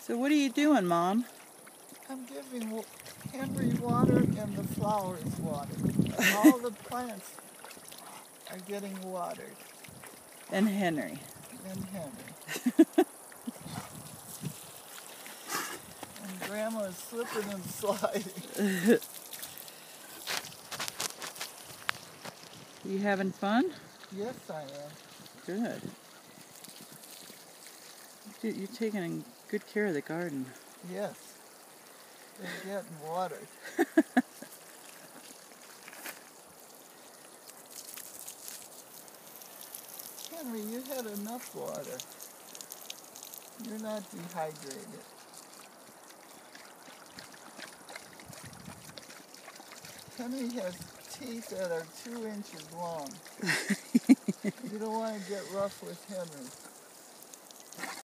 So what are you doing, Mom? I'm giving Henry water and the flowers water. All the plants are getting watered. And Henry. And Henry. And Grandma is slipping and sliding. You having fun? Yes, I am. Good. You're taking good care of the garden. Yes. They're getting watered. Henry, you had enough water. You're not dehydrated. Henry has teeth that are 2 inches long. You don't want to get rough with Henry.